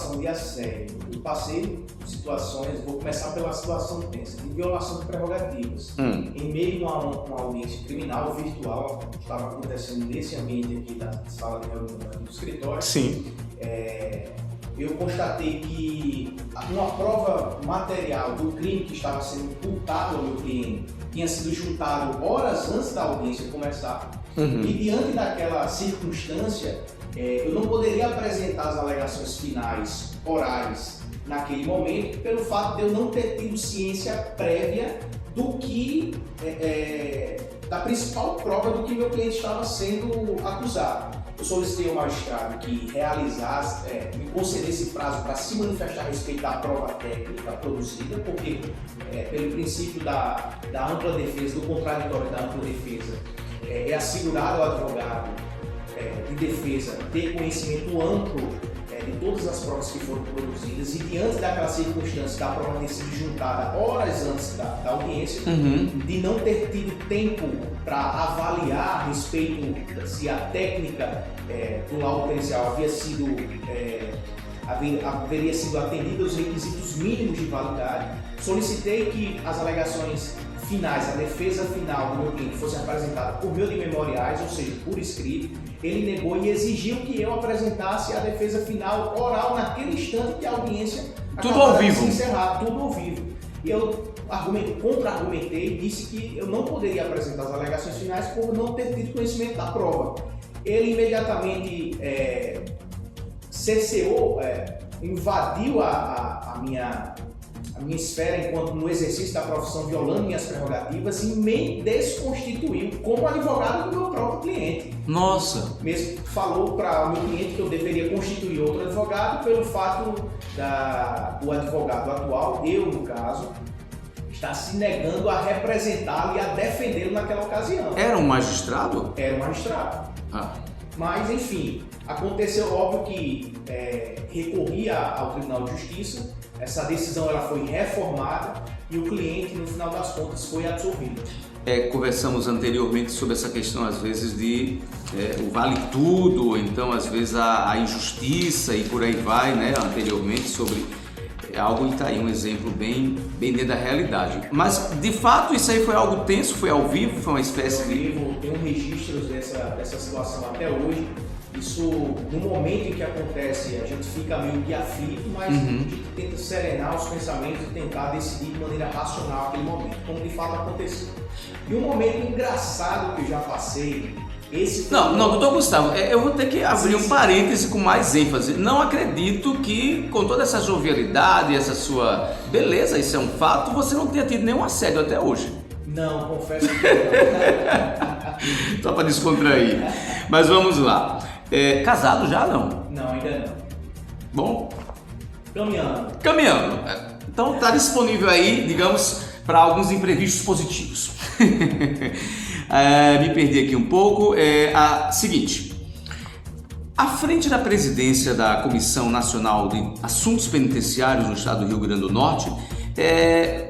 situação de assédio, eu passei situações, vou começar pela situação tensa, de violação de prerrogativas. Em meio a uma audiência criminal virtual, estava acontecendo nesse ambiente aqui da sala de reunião do escritório. Sim. Eu constatei que uma prova material do crime que estava sendo imputado ao meu cliente tinha sido juntado horas antes da audiência começar. E diante daquela circunstância, eu não poderia apresentar as alegações finais orais naquele momento pelo fato de eu não ter tido ciência prévia do que, da principal prova do que meu cliente estava sendo acusado. Eu solicitei ao magistrado que realizasse, me concedesse prazo para se manifestar a respeito da prova técnica produzida, porque pelo princípio da ampla defesa, do contraditório da ampla defesa, é assegurado ao advogado de defesa ter conhecimento amplo de todas as provas que foram produzidas e diante daquela circunstância da prova ter sido juntada horas antes da audiência, de não ter tido tempo para avaliar a respeito se a técnica do laudo pericial haveria sido atendida aos requisitos mínimos de validade. Solicitei que as alegações finais, a defesa final do meu cliente fosse apresentada por meio de memoriais, ou seja, por escrito. Ele negou e exigiu que eu apresentasse a defesa final oral naquele instante que a audiência acabava de se encerrar, tudo ao vivo. E eu contra-argumentei e disse que eu não poderia apresentar as alegações finais por não ter tido conhecimento da prova. Ele imediatamente cerceou, invadiu a minha esfera enquanto no exercício da profissão, violando minhas prerrogativas e me desconstituiu como advogado do meu próprio cliente. Nossa! Mesmo falou para o meu cliente que eu deveria constituir outro advogado pelo fato do advogado atual, eu no caso, estar se negando a representá-lo e a defendê-lo naquela ocasião. Era um magistrado? Era um magistrado. Mas, enfim, aconteceu, óbvio que recorri ao Tribunal de Justiça. Essa decisão ela foi reformada e o cliente, no final das contas, foi absolvido. Conversamos anteriormente sobre essa questão, às vezes, de o vale tudo, então, às vezes, a injustiça e por aí vai, né? Anteriormente, sobre algo, e está aí um exemplo bem dentro da realidade. Mas, de fato, isso aí foi algo tenso, foi ao vivo, foi uma espécie de... Eu tenho registros dessa situação até hoje. Isso, no momento em que acontece, a gente fica meio que aflito, mas a gente tenta serenar os pensamentos e tentar decidir de maneira racional aquele momento, como de fato aconteceu. E um momento engraçado que eu já passei, Não, doutor Gustavo, eu vou ter que abrir um parêntese com mais ênfase. Não acredito que, com toda essa jovialidade, essa sua beleza, isso é um fato, você não tenha tido nenhum assédio até hoje. Não, confesso que não. Só para descontrair. Mas vamos lá. Casado já, não? Não, ainda não. Bom? Caminhando. Então está disponível aí, digamos, para alguns imprevistos positivos. Me perdi aqui um pouco. Seguinte, à frente da presidência da Comissão Nacional de Assuntos Penitenciários no estado do Rio Grande do Norte,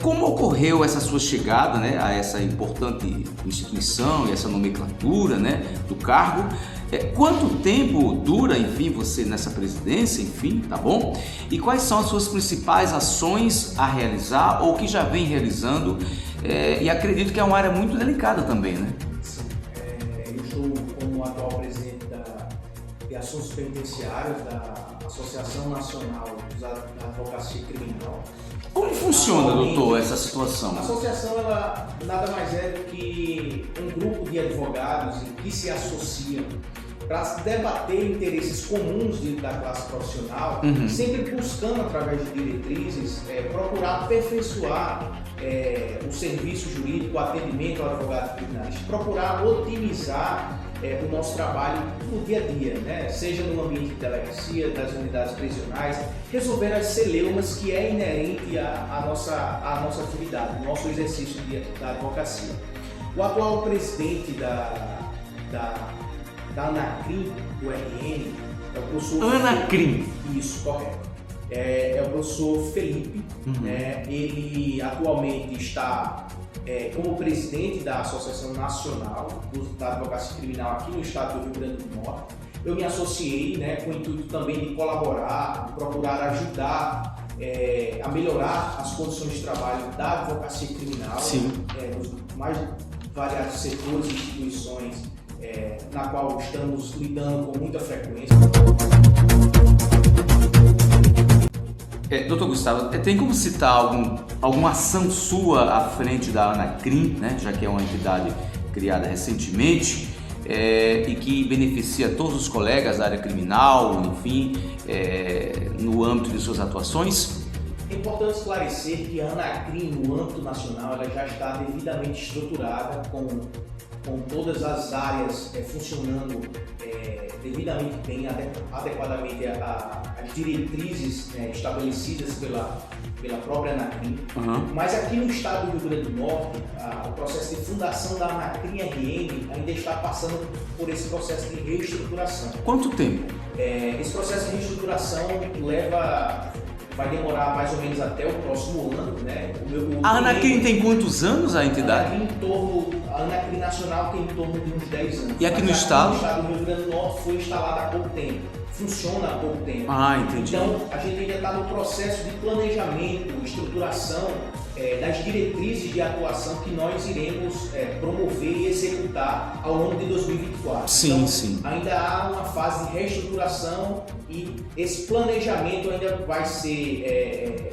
como ocorreu essa sua chegada, né, a essa importante instituição e essa nomenclatura, né, do cargo? Quanto tempo dura, enfim, você nessa presidência, enfim, tá bom? E quais são as suas principais ações a realizar ou que já vem realizando? E acredito que é uma área muito delicada também, né? Sim. Eu estou como atual presidente de Assuntos Penitenciários da Associação Nacional da Advocacia Criminal. Como funciona, doutor, essa situação? A associação ela nada mais é do que um grupo de advogados que se associam para debater interesses comuns dentro da classe profissional, sempre buscando, através de diretrizes, procurar aperfeiçoar o serviço jurídico, o atendimento ao advogado criminalista, procurar otimizar o nosso trabalho no dia a dia, né? Seja no ambiente de delegacia, das unidades prisionais, resolver as celeumas que é inerente à nossa atividade, o nosso exercício da advocacia. O atual presidente da ANACRIM, do RN, é o professor... ANACRIM? Isso, correto. É o professor Felipe, né? Ele atualmente está como presidente da Associação Nacional da Advocacia Criminal aqui no estado do Rio Grande do Norte. eu me associei, né, com o intuito também de colaborar, de procurar ajudar a melhorar as condições de trabalho da advocacia criminal, nos mais variados setores e instituições na qual estamos lidando com muita frequência. Doutor Gustavo, tem como citar alguma ação sua à frente da Anacrim, né, já que é uma entidade criada recentemente e que beneficia todos os colegas da área criminal, enfim, no âmbito de suas atuações? É importante esclarecer que a Anacrim, no âmbito nacional, ela já está devidamente estruturada, com todas as áreas funcionando devidamente bem, adequadamente às diretrizes estabelecidas pela própria Anacrim. Mas aqui no estado do Rio Grande do Norte, o processo de fundação da Anacrim RM ainda está passando por esse processo de reestruturação. Quanto tempo? Esse processo de reestruturação vai demorar mais ou menos até o próximo ano, né? A Anacrim tem quantos anos, a entidade? A Anacrim Nacional tem em torno de uns 10 anos. E aqui no estado? No estado do Rio Grande do Norte foi instalada há pouco tempo. Funciona há pouco tempo. Entendi. Então, a gente ainda está no processo de planejamento, estruturação das diretrizes de atuação que nós iremos promover e executar ao longo de 2024. Sim. Ainda há uma fase de reestruturação e esse planejamento ainda vai ser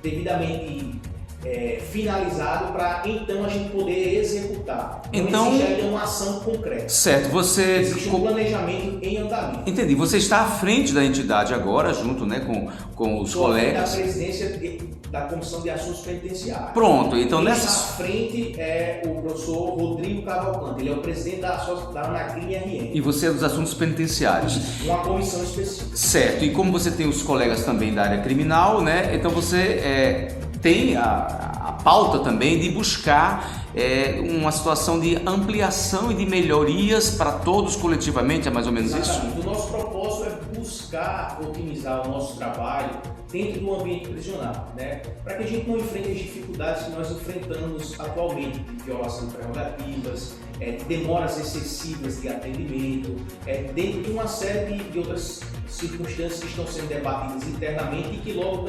devidamente finalizado para então a gente poder executar. Então existe ainda uma ação concreta. Certo, existe um planejamento em andamento. Entendi. Você está à frente da entidade agora, junto, né, com os colegas. Da presidência da Comissão de Assuntos Penitenciários. Pronto, então à frente é o professor Rodrigo Cavalcante, ele é o presidente da Anacrim RM. E você é dos assuntos penitenciários. Uma comissão específica. Certo, e como você tem os colegas também da área criminal, né, então você tem a pauta também de buscar uma situação de ampliação e de melhorias para todos coletivamente, é mais ou menos isso? O nosso propósito é buscar otimizar o nosso trabalho dentro do ambiente prisional, né? Para que a gente não enfrente as dificuldades que nós enfrentamos atualmente, de violação de prerrogativas, demoras excessivas de atendimento, dentro de uma série de outras circunstâncias que estão sendo debatidas internamente e que logo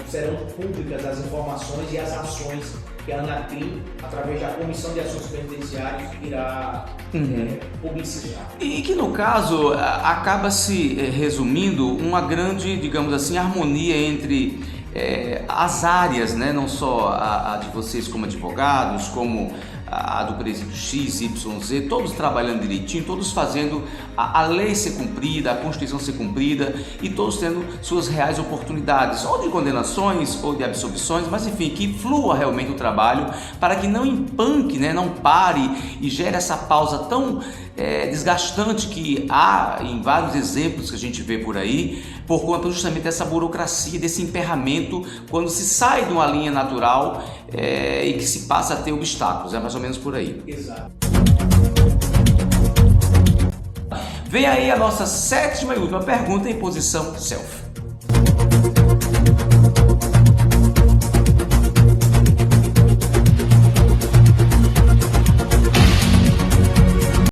serão públicas as informações e as ações que a Anacrim, através da Comissão de Assuntos Penitenciários, irá publicitar. E que, no caso, acaba se resumindo uma grande, digamos assim, harmonia entre as áreas, né? Não só a de vocês como advogados, como a do presídio X, Y, Z, todos trabalhando direitinho, todos fazendo a lei ser cumprida, a Constituição ser cumprida e todos tendo suas reais oportunidades, ou de condenações ou de absolvições, mas enfim, que flua realmente o trabalho para que não empanque, né, não pare e gere essa pausa tão desgastante que há em vários exemplos que a gente vê por aí, por conta justamente dessa burocracia, desse emperramento, quando se sai de uma linha natural e que se passa a ter obstáculos, é mais ou menos por aí. Exato. Vem aí a nossa 7ª e última pergunta em posição selfie.